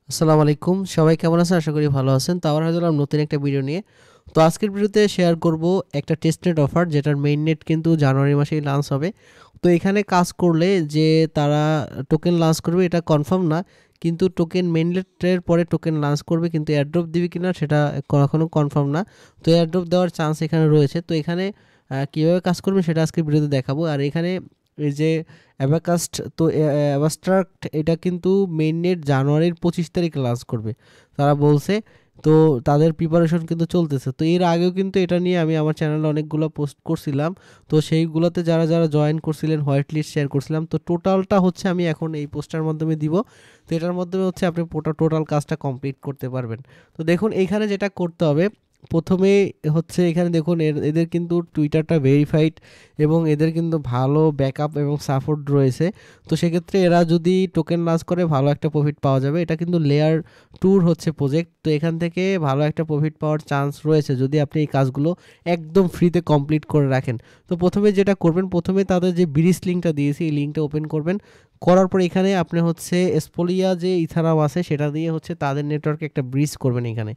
আসসালামু আলাইকুম, সবাই কেমন আছেন? আশা করি ভালো আছেন। তো আবার হয়তো নতুন একটা ভিডিও নিয়ে। তো আজকের ভিডিওতে শেয়ার করব একটা টেস্টনেট অফার, যেটার মেইন নেট কিন্তু জানুয়ারি মাসেই লঞ্চ হবে। তো এখানে কাজ করলে যে তারা টোকেন লঞ্চ করবে এটা কনফার্ম না, কিন্তু টোকেন মেইন নেটের পরে টোকেন লঞ্চ করবে, কিন্তু এয়ারড্রপ দিবে কিনা সেটা এখনো কনফার্ম না। তো এয়ারড্রপ দেওয়ার চান্স এখানে রয়েছে। তো এখানে কীভাবে কাজ করবে সেটা আজকের ভিডিওতে দেখাবো। আর এখানে এই যে অ্যাবাকাস্ট, তো অ্যাবাস্ট্রাক্ট এটা কিন্তু মেইননেট জানুয়ারির 25 তারিখ লঞ্চ করবে তারা বলছে। তো তাদের প্রিপারেশন কিন্তু চলতেছে। তো এর আগেও কিন্তু এটা নিয়ে আমি আমার চ্যানেলে অনেকগুলো পোস্ট করছিলাম। তো সেইগুলোতে যারা যারা জয়েন করছিলেন হোয়াইট লিস্ট শেয়ার করছিলাম। তো টোটালটা হচ্ছে আমি এখন এই পোস্টার মাধ্যমে দিব। তো এটার মাধ্যমে হচ্ছে আপনি টোটাল কাজটা কমপ্লিট করতে পারবেন। তো দেখুন এইখানে যেটা করতে হবে, প্রথমে হচ্ছে এখানে দেখুন এদের কিন্তু টুইটারটা ভেরিফাইড এবং এদের কিন্তু ভালো ব্যাকআপ এবং সাপোর্ট রয়েছে। তো সেক্ষেত্রে এরা যদি টোকেন লঞ্চ করে ভালো একটা প্রফিট পাওয়া যাবে। এটা কিন্তু লেয়ার টুর হচ্ছে প্রজেক্ট। তো এখান থেকে ভালো একটা প্রফিট পাওয়ার চান্স রয়েছে যদি আপনি এই কাজগুলো একদম ফ্রিতে কমপ্লিট করে রাখেন। তো প্রথমে যেটা করবেন, প্রথমে তাদের যে ব্রিজ লিঙ্কটা দিয়েছি এই লিঙ্কটা ওপেন করবেন। করার পর এখানে আপনি হচ্ছে এসপোলিয়া যে ইথারাম আছে সেটা দিয়ে হচ্ছে তাদের নেটওয়ার্কে একটা ব্রিজ করবেন। এখানে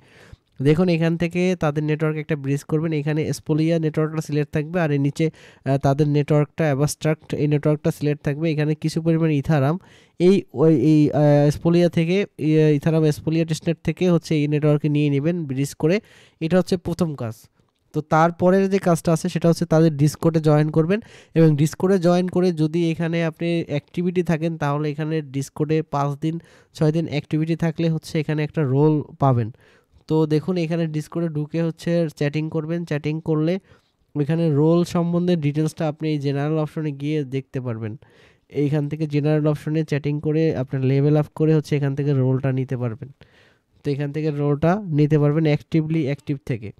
দেখুন এখান থেকে তাদের নেটওয়ার্ক একটা ব্রিজ করবেন। এখানে স্পোলিয়া নেটওয়ার্কটা সিলেক্ট থাকবে, আর এর নিচে তাদের নেটওয়ার্কটা অ্যাবাস্ট্রাক্ট এই নেটওয়ার্কটা সিলেক্ট থাকবে। এখানে কিছু পরিমাণ ইথারাম এই স্পোলিয়া থেকে ইথারাম স্পোলিয়া টেস্টনেট থেকে হচ্ছে এই নেটওয়ার্কে নিয়ে নেবেন ব্রিজ করে। এটা হচ্ছে প্রথম কাজ। তো তারপরের যে কাজটা আছে সেটা হচ্ছে তাদের ডিসকোডে জয়েন করবেন, এবং ডিসকোডে জয়েন করে যদি এখানে আপনি অ্যাক্টিভিটি থাকেন তাহলে এখানে ডিসকোডে 5 দিন 6 দিন অ্যাক্টিভিটি থাকলে হচ্ছে এখানে একটা রোল পাবেন। তো দেখুন এখানে ডিসকর্ডে ঢুকে হচ্ছে চ্যাটিং করবেন। চ্যাটিং করলে ওইখানে রোল সম্বন্ধে ডিটেলসটা আপনি এই জেনারেল অপশনে গিয়ে দেখতে পারবেন। এইখান থেকে জেনারেল অপশনে চ্যাটিং করে আপনার লেভেল আপ করে হচ্ছে এখান থেকে রোলটা নিতে পারবেন। তো এখান থেকে রোলটা নিতে পারবেন অ্যাক্টিভ থেকে।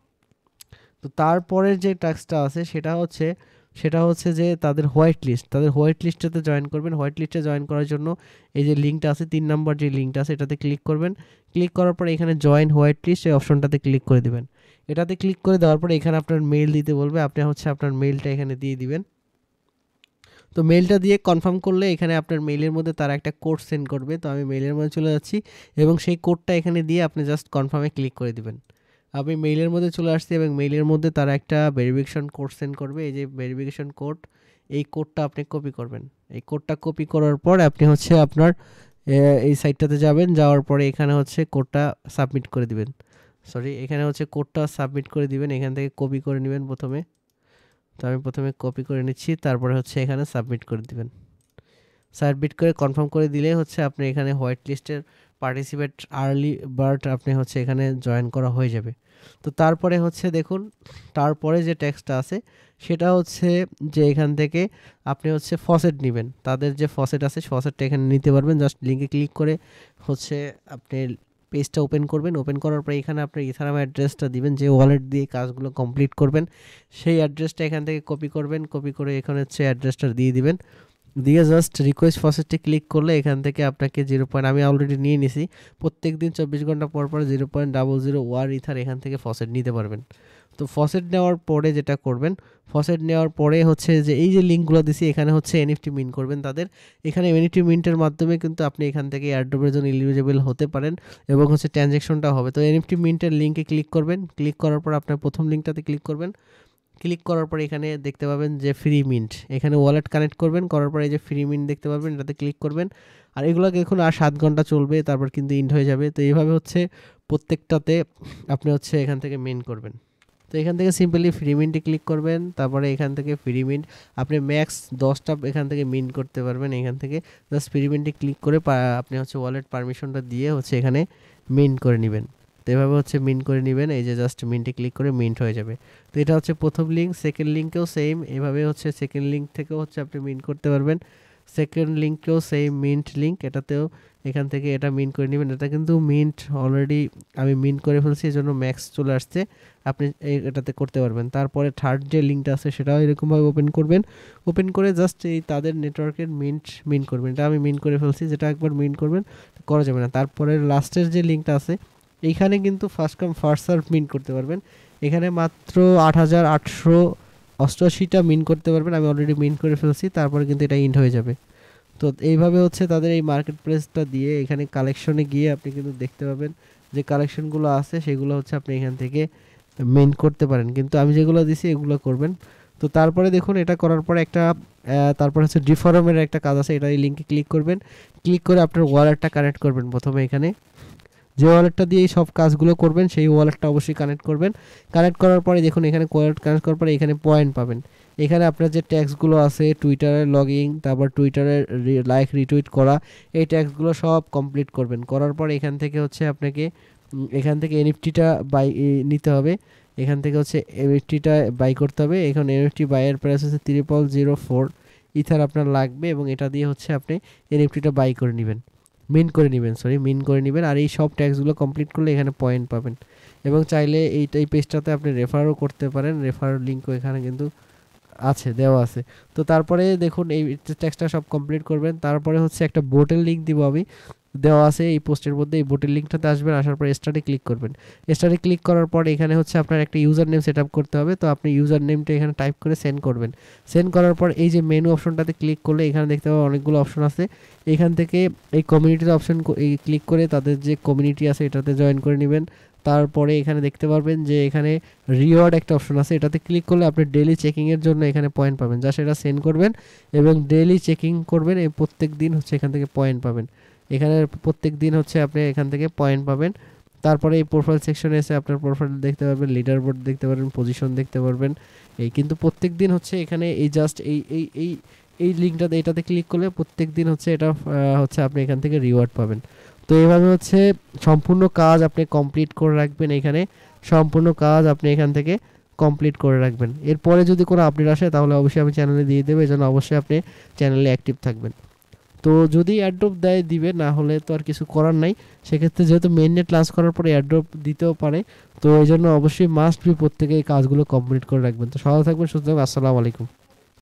তো তারপরের যে টাস্কটা আছে সেটা হচ্ছে যে তাদের হোয়াইট লিস্টেতে জয়েন করবেন। হোয়াইট লিস্টে জয়েন করার জন্য এই যে লিঙ্কটা আছে 3 নম্বর যে লিঙ্কটা আছে এটাতে ক্লিক করবেন। ক্লিক করার পরে এখানে জয়েন হোয়াইট লিস্ট এই অপশনটাতে ক্লিক করে দিবেন। এটাতে ক্লিক করে দেওয়ার পরে এখানে আপনার মেইল দিতে বলবে, আপনি হচ্ছে আপনার মেইলটা এখানে দিয়ে দিবেন। তো মেইলটা দিয়ে কনফার্ম করলে এখানে আপনার মেইলের মধ্যে তারা একটা কোড সেন্ড করবে। তো আমি মেইলের মধ্যে চলে যাচ্ছি এবং সেই কোডটা এখানে দিয়ে আপনি জাস্ট কনফার্মে ক্লিক করে দিবেন। আমি মেইলের মধ্যে চলে আসছি এবং মেইলের মধ্যে তারা একটা ভেরিফিকেশন কোড সেন্ড করবে। এই যে ভেরিফিকেশন কোড, এই কোডটা আপনি কপি করবেন। এই কোডটা কপি করার পর আপনি হচ্ছে আপনার এই সাইটটাতে যাবেন। যাওয়ার পরে এখানে হচ্ছে কোডটা সাবমিট করে দিবেন। এখানে হচ্ছে কোডটা সাবমিট করে দিবেন। এখান থেকে কপি করে নেবেন প্রথমে। তো আমি প্রথমে কপি করে নিচ্ছি, তারপরে হচ্ছে এখানে সাবমিট করে দিবেন। সাবমিট করে কনফার্ম করে দিলে হচ্ছে আপনি এখানে হোয়াইট লিস্টের পার্টিসিপেট আর্লি বার্ড আপনি হচ্ছে এখানে জয়েন করা হয়ে যাবে। তো তারপরে হচ্ছে দেখুন তারপরে যে ট্যাক্সটা আছে সেটা হচ্ছে যে এখান থেকে আপনি হচ্ছে ফসেট নেবেন। তাদের যে ফসেট আছে ফসেটটা এখানে নিতে পারবেন। জাস্ট লিঙ্কে ক্লিক করে হচ্ছে আপনি পেজটা ওপেন করবেন। ওপেন করার পরে এখানে আপনার ইথারাম অ্যাড্রেসটা দিবেন, যে ওয়ালেট দিয়ে কাজগুলো কমপ্লিট করবেন সেই অ্যাড্রেসটা এখান থেকে কপি করবেন। কপি করে এখানে হচ্ছে অ্যাড্রেসটা দিয়ে দিবেন। দিয়ে জাস্ট রিকোয়েস্ট ফসেটে ক্লিক করলে এখান থেকে আপনাকে আমি অলরেডি নিয়ে নিছি। প্রত্যেক দিন 24 ঘন্টা পর পর 0.001 ইথার এখান থেকে ফসেট নিতে পারবেন। তো ফসেট নেওয়ার পরে যেটা করবেন, ফসেট নেওয়ার পরে হচ্ছে যে এই যে লিঙ্কগুলো দিছি এখানে হচ্ছে এনএফটি মিন্ট করবেন তাদের। এখানে এনএফটি মিন্টের মাধ্যমে কিন্তু আপনি এখান থেকে এয়ারড্রপের জন্য এলিজিবল হতে পারেন এবং হচ্ছে ট্রানজ্যাকশনটা হবে। তো এনএফটি মিন্টের লিঙ্কে ক্লিক করবেন। ক্লিক করার পর আপনার প্রথম লিঙ্কটাতে ক্লিক করবেন। ক্লিক করার পর এখানে দেখতে পাবেন যে ফ্রি মিন্ট, এখানে ওয়ালেট কানেক্ট করবেন। করার পরে এই যে ফ্রি মিন্ট দেখতে পাবেন, এটাতে ক্লিক করবেন। আর এগুলোকে এখন আর 7 ঘন্টা চলবে, তারপর কিন্তু ইন্ড হয়ে যাবে। তো এইভাবে হচ্ছে প্রত্যেকটাতে আপনি হচ্ছে এখান থেকে মিন্ট করবেন। তো এখান থেকে সিম্পলি ফ্রি মিন্টে ক্লিক করবেন। তারপরে এখান থেকে ফ্রি মিন্ট আপনি ম্যাক্স 10টা এখান থেকে মিন্ট করতে পারবেন। এখান থেকে জাস্ট ফ্রি মিন্টে ক্লিক করে আপনি হচ্ছে ওয়ালেট পারমিশনটা দিয়ে হচ্ছে এখানে মিন্ট করে নেবেন। তো এভাবে হচ্ছে মিন্ট করে নেবেন। এই যে জাস্ট মিন্টে ক্লিক করে মিন্ট হয়ে যাবে। তো এটা হচ্ছে প্রথম লিঙ্ক। সেকেন্ড লিঙ্কেও সেম এভাবে হচ্ছে সেকেন্ড লিঙ্ক থেকেও হচ্ছে আপনি মিন্ট করতে পারবেন। সেকেন্ড লিঙ্কেও সেম মিন্ট লিঙ্ক, এটাতেও এখান থেকে এটা মিন্ট করে নেবেন। এটা কিন্তু মিন্ট অলরেডি আমি মিন্ট করে ফেলছি, এই জন্য ম্যাক্স চলে আসছে। আপনি এটাতে করতে পারবেন। তারপরে থার্ড যে লিঙ্কটা আছে সেটাও এরকমভাবে ওপেন করবেন। ওপেন করে জাস্ট এই তাদের নেটওয়ার্কের মিন্ট করবেন। এটা আমি মিন্ট করে ফেলছি, যেটা একবার মিন্ট করবেন করা যাবে না। তারপরে লাস্টের যে লিঙ্কটা আছে এইখানে কিন্তু ফার্স্ট কাম ফার্স্ট সার্ভ মিন্ট করতে পারবেন। এখানে মাত্র 8888টা মিন্ট করতে পারবেন। আমি অলরেডি মিন্ট করে ফেলছি, তারপরে কিন্তু এটা ইন্ড হয়ে যাবে। তো এইভাবে হচ্ছে তাদের এই মার্কেট প্লেসটা দিয়ে এখানে কালেকশনে গিয়ে আপনি কিন্তু দেখতে পাবেন যে কালেকশনগুলো আছে সেগুলো হচ্ছে আপনি এখান থেকে মেইন করতে পারেন, কিন্তু আমি যেগুলো দিছি এগুলো করবেন। তো তারপরে দেখুন এটা করার পরে একটা তারপর হচ্ছে ডিফর্মের একটা কাজ আছে, এটা এই লিঙ্কে ক্লিক করবেন, ক্লিক করে আপনার ওয়ালেটটা কানেক্ট করবেন প্রথমে। এখানে যে ওয়ালেটটা দিয়ে এই সব কাজগুলো করবেন সেই ওয়ালেটটা অবশ্যই কানেক্ট করবেন। কানেক্ট করার পরে দেখুন এখানে ওয়ালেট কানেক্ট করার পরে এখানে পয়েন্ট পাবেন। এখানে আপনার যে ট্যাক্সগুলো আছে টুইটারের লগইন, তারপর টুইটারের লাইক রিটুইট করা, এই ট্যাক্সগুলো সব কমপ্লিট করবেন। করার পরে এখান থেকে হচ্ছে আপনাকে এখান থেকে এনএফটিটা বাই নিতে হবে। এখান থেকে হচ্ছে এনএফটিটা বাই করতে হবে। এখন এনএফটি বাইয়ের প্রাইস হচ্ছে 3004 ইথার আপনার লাগবে, এবং এটা দিয়ে হচ্ছে আপনি এনএফটিটা বাই করে নেবেন, মিন করে নেবেন, মিন করে নেবেন। আর এই সব ট্যাক্সগুলো কমপ্লিট করলে এখানে পয়েন্ট পাবেন, এবং চাইলে এই পেজটাতে আপনি রেফারও করতে পারেন। রেফার লিঙ্কও এখানে কিন্তু আছে, দেওয়া আছে। তো তারপরে দেখুন এই ট্যাক্সটা সব কমপ্লিট করবেন। তারপরে হচ্ছে একটা বোটের লিঙ্ক দিব আমি, দেওয়া আছে এই পোস্টের মধ্যে। এই বোটের লিঙ্কটাতে আসবেন, আসার পর স্টার্টে ক্লিক করবেন। স্টার্টে ক্লিক করার পর এখানে হচ্ছে আপনার একটা ইউজার নেম সেট আপ করতে হবে। তো আপনি ইউজার নেমটা এখানে টাইপ করে সেন্ড করবেন। সেন্ড করার পর এই যে মেনু অপশনটাতে ক্লিক করলে এখানে দেখতে পাবেন অনেকগুলো অপশন আছে। এখান থেকে এই কমিউনিটির অপশন ক্লিক করে তাদের যে কমিউনিটি আছে এটাতে জয়েন করে নেবেন। তারপরে এখানে দেখতে পারবেন যে এখানে রিওয়ার্ড একটা অপশন আছে, এটাতে ক্লিক করলে আপনি ডেইলি চেকিংয়ের জন্য এখানে পয়েন্ট পাবেন। যা সেটা সেন্ড করবেন এবং ডেইলি চেকিং করবেন, এই প্রত্যেক দিন হচ্ছে এখান থেকে পয়েন্ট পাবেন। এখানে প্রত্যেক দিন হচ্ছে আপনি এখান থেকে পয়েন্ট পাবেন। তারপরে এই প্রোফাইল সেকশনে এসে আপনার প্রোফাইল দেখতে পারবেন, লিডার বোর্ড দেখতে পারবেন, পজিশন দেখতে পারবেন। এই কিন্তু প্রত্যেক দিন হচ্ছে এখানে এই জাস্ট এই লিঙ্কটাতে এটাতে ক্লিক করলে প্রত্যেক দিন হচ্ছে এটা হচ্ছে আপনি এখান থেকে রিওয়ার্ড পাবেন। তো এইভাবে হচ্ছে সম্পূর্ণ কাজ আপনি কমপ্লিট করে রাখবেন। এখানে সম্পূর্ণ কাজ আপনি এখান থেকে কমপ্লিট করে রাখবেন। এরপরে যদি কোনো আপডেট আসে তাহলে অবশ্যই আমি চ্যানেলে দিয়ে দেবো, এজন্য অবশ্যই আপনি চ্যানেলে অ্যাক্টিভ থাকবেন। তো যদি এয়ারড্রপ দেয় দিবে, না হলে তো আর কিছু করার নাই। সেক্ষেত্রে যেহেতু মেইন নেট লঞ্চ করার পরে এয়ারড্রপ দিতেও পারে, তো এই জন্য অবশ্যই মাস্ট বি প্রত্যেকে এই কাজগুলো কমপ্লিট করে রাখবেন। তো সবাই থাকবেন, সুস্থ থাকবেন, আসসালামু আলাইকুম।